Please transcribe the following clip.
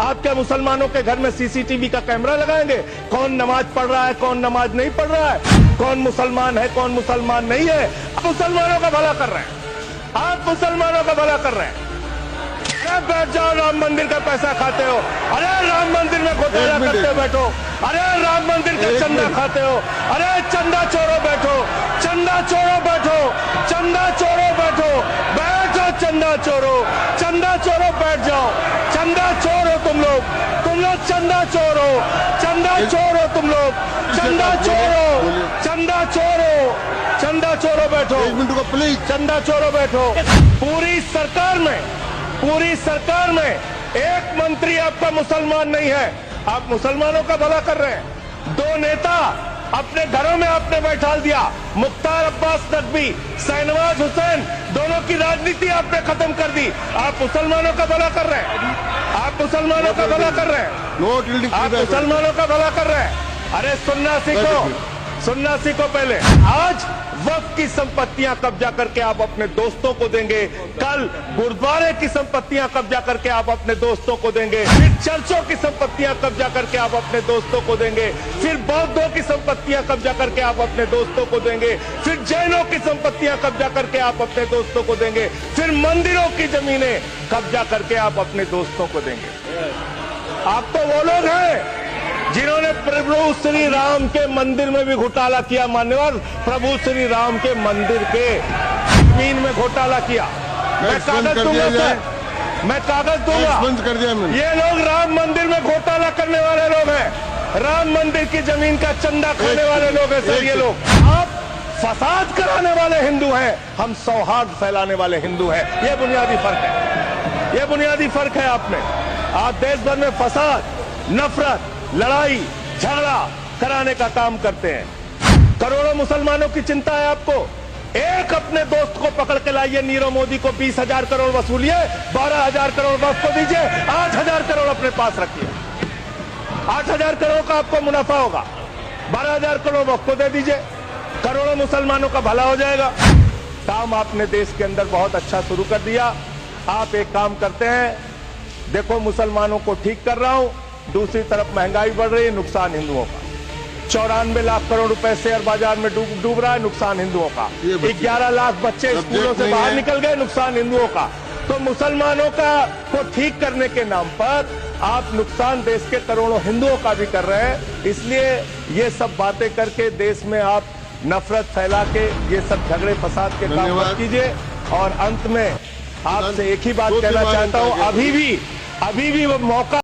आपके मुसलमानों के घर में सीसीटीवी का कैमरा लगाएंगे? कौन नमाज पढ़ रहा है, कौन नमाज नहीं पढ़ रहा है, कौन मुसलमान है, कौन मुसलमान नहीं है? आप मुसलमानों का भला कर रहे हैं, आप मुसलमानों का भला कर रहे हैं। अरे बैठ जाओ, राम मंदिर का पैसा खाते हो, अरे राम मंदिर में घोटाला करते बैठो, अरे राम मंदिर का चंदा खाते हो, अरे चंदा चोरो बैठो, चंदा चोरो बैठो, चंदा चोरो बैठो, बैठो चंदा चोरो, चंदा चोरो बैठ जाओ, चंदा चोर हो तुम लोग चंदा चोर हो, चंदा चोर हो तुम लोग, चंदा चोरो, चंदा चोरो, चंदा चोरो बैठो, प्लीज चंदा चोरो बैठो। पूरी सरकार में एक मंत्री आपका मुसलमान नहीं है, आप मुसलमानों का भला कर रहे हैं। 2 नेता अपने घरों में आपने बैठा दिया, मुख्तार अब्बास नकवी, शाहनवाज हुसैन, दोनों की राजनीति आपने खत्म कर दी। आप मुसलमानों का भला कर रहे हैं, आप मुसलमानों का भला कर रहे हैं, आप मुसलमानों का भला कर रहे हैं। अरे सुनना सीखो पहले। आज वक्फ की संपत्तियां कब्जा करके आप अपने दोस्तों को देंगे, कल गुरुद्वारे की संपत्तियां कब्जा करके आप अपने दोस्तों को देंगे, फिर चर्चों की संपत्तियां कब्जा करके आप अपने दोस्तों को देंगे, फिर बौद्धों की संपत्तियां कब्जा करके आप अपने दोस्तों को देंगे, फिर जैनों की संपत्तियां कब्जा करके आप अपने दोस्तों को देंगे, फिर मंदिरों की जमीनें कब्जा करके आप अपने दोस्तों को देंगे। आप तो वो लोग हैं जिन्होंने प्रभु श्री राम के मंदिर में भी घोटाला किया। मान्यवर, प्रभु श्री राम के मंदिर के जमीन में घोटाला किया। मैं कागज दूंगा सर, मैं कागज दूंगा। ये लोग राम मंदिर में घोटाला करने वाले लोग हैं, राम मंदिर की जमीन का चंदा खाने वाले लोग हैं सर। ये लोग आप फसाद कराने वाले हिंदू हैं, हम सौहार्द फैलाने वाले हिंदू हैं। ये बुनियादी फर्क है, ये बुनियादी फर्क है। आप देश भर में फसाद, नफरत, लड़ाई झगड़ा कराने का काम करते हैं। करोड़ों मुसलमानों की चिंता है आपको। एक अपने दोस्त को पकड़ के लाइए, नीरव मोदी को 20,000 करोड़ वसूलिए, 12,000 करोड़ वक्फ को दीजिए, 8,000 करोड़ अपने पास रखिए। 8,000 करोड़ का आपको मुनाफा होगा, 12,000 करोड़ वक्फ को दे दीजिए, करोड़ों मुसलमानों का भला हो जाएगा। काम आपने देश के अंदर बहुत अच्छा शुरू कर दिया। आप एक काम करते हैं, देखो मुसलमानों को ठीक कर रहा हूं, दूसरी तरफ महंगाई बढ़ रही है, नुकसान हिंदुओं का। 94 लाख करोड़ रुपए शेयर बाजार में डूब रहा है, नुकसान हिंदुओं का। 11 लाख बच्चे स्कूलों से बाहर निकल गए, नुकसान हिंदुओं का। तो मुसलमानों का को ठीक करने के नाम पर आप नुकसान देश के करोड़ों हिंदुओं का भी कर रहे हैं। इसलिए ये सब बातें करके देश में आप नफरत फैला के ये सब झगड़े फसाद के काम मत कीजिए। और अंत में आपसे एक ही बात कहना चाहता हूं, अभी भी वो मौका